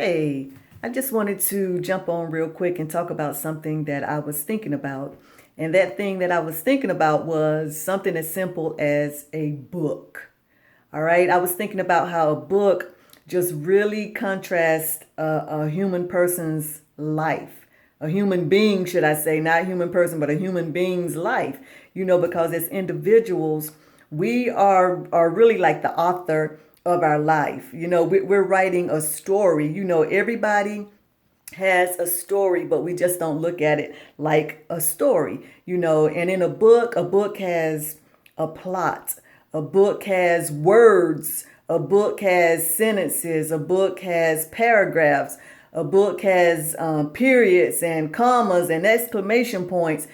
Hey, I just wanted to jump on real quick and talk about something that I was thinking about. And that thing that I was thinking about was something as simple as a book. All right. I was thinking about how a book just really contrasts a human person's life. A human being, should I say, not a human person, but a human being's life. Because as individuals, we are really like the author of our life. We're writing a story. Everybody has a story, but we just don't look at it like a story. And in a book has a plot. A book has words. A book has sentences. A book has paragraphs. A book has periods and commas and exclamation points.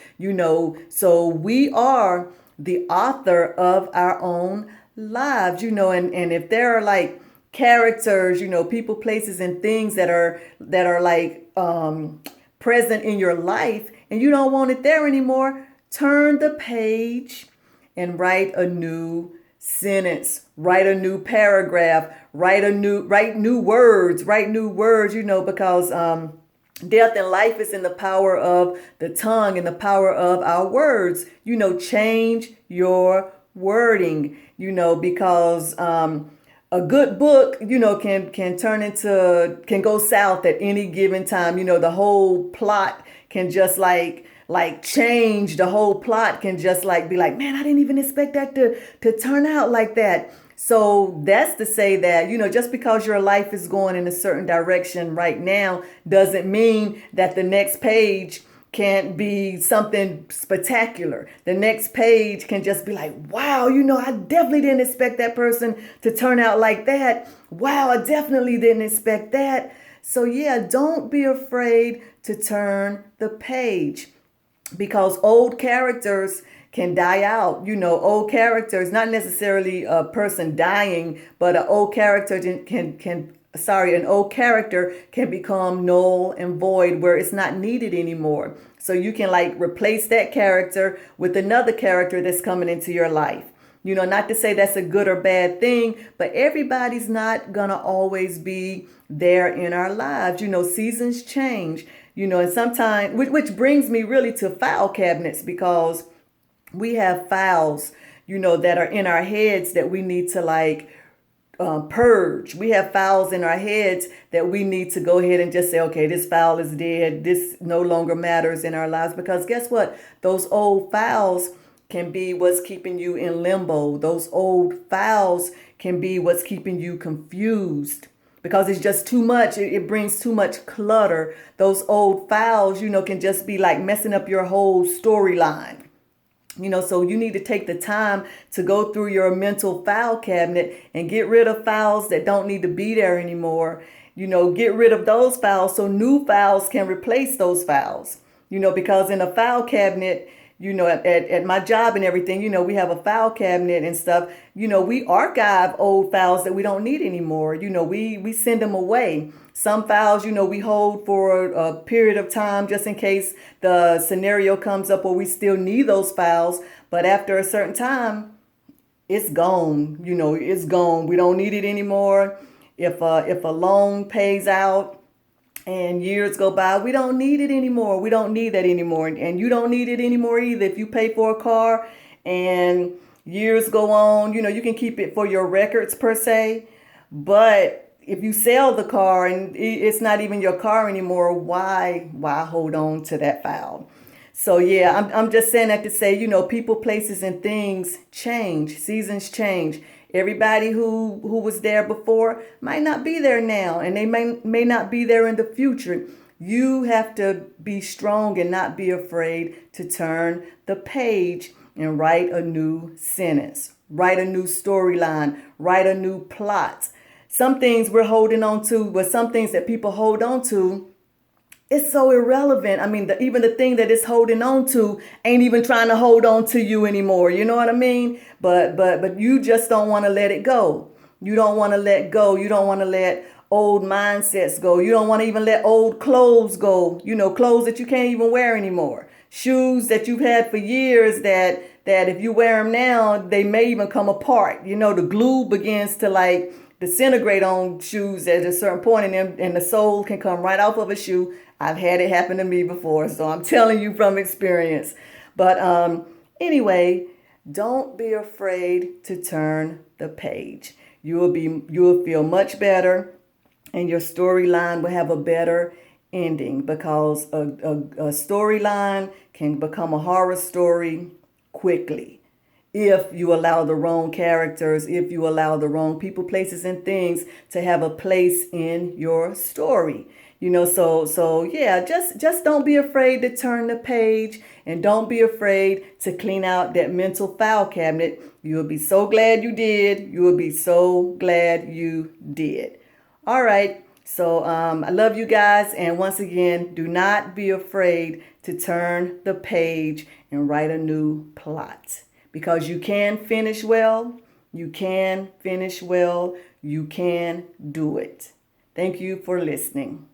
So we are the author of our own lives. And if there are like characters, people, places, and things that are like present in your life, and you don't want it there anymore, turn the page and write a new sentence, write a new paragraph, write new words, because death and life is in the power of the tongue and the power of our words. Change your wording, because a good book, can turn into, can go south at any given time. The whole plot can just like change. The whole plot can just like be like, man, I didn't even expect that to turn out like that. So that's to say that, just because your life is going in a certain direction right now doesn't mean that the next page can't be something spectacular. The next page can just be like, wow, I definitely didn't expect that person to turn out like that. Wow, I definitely didn't expect that. So yeah, don't be afraid to turn the page, because old characters can die out. Old characters, not necessarily a person dying, but an old character an old character can become null and void, where it's not needed anymore. So you can like replace that character with another character that's coming into your life. Not to say that's a good or bad thing, but everybody's not gonna always be there in our lives. Seasons change, and sometimes, which brings me really to file cabinets, because we have files, that are in our heads that we need to like purge. We have files in our heads that we need to go ahead and just say, okay, this file is dead. This no longer matters in our lives, because guess what? Those old files can be what's keeping you in limbo. Those old files can be what's keeping you confused, because it's just too much. It brings too much clutter. Those old files, can just be like messing up your whole storyline. So you need to take the time to go through your mental file cabinet and get rid of files that don't need to be there anymore. Get rid of those files so new files can replace those files. Because in a file cabinet, at my job and everything, we have a file cabinet and stuff. We archive old files that we don't need anymore. We send them away. Some files, we hold for a period of time just in case the scenario comes up where we still need those files. But after a certain time, it's gone. It's gone. We don't need it anymore. If a loan pays out and years go by, we don't need it anymore. We don't need that anymore. And you don't need it anymore either. If you pay for a car and years go on, you can keep it for your records per se. But if you sell the car and it's not even your car anymore, why hold on to that file? So yeah, I'm just saying that to say, people, places, and things change. Seasons change. Everybody who was there before might not be there now, and they may not be there in the future. You have to be strong and not be afraid to turn the page and write a new sentence, write a new storyline, write a new plot. Some things we're holding on to, but some things that people hold on to, it's so irrelevant. I mean, even the thing that it's holding on to ain't even trying to hold on to you anymore. You know what I mean? But you just don't want to let it go. You don't want to let go. You don't want to let old mindsets go. You don't want to even let old clothes go. Clothes that you can't even wear anymore. Shoes that you've had for years that if you wear them now, they may even come apart. The glue begins to like disintegrate on shoes at a certain point, and the sole can come right off of a shoe. I've had it happen to me before, so I'm telling you from experience. But anyway, don't be afraid to turn the page. You'll feel much better, and your storyline will have a better ending, because a storyline can become a horror story quickly if you allow the wrong characters, if you allow the wrong people, places, and things to have a place in your story. So yeah, just don't be afraid to turn the page, and don't be afraid to clean out that mental file cabinet. You will be so glad you did. You will be so glad you did. All right. So I love you guys. And once again, do not be afraid to turn the page and write a new plot, because you can finish well. You can finish well. You can do it. Thank you for listening.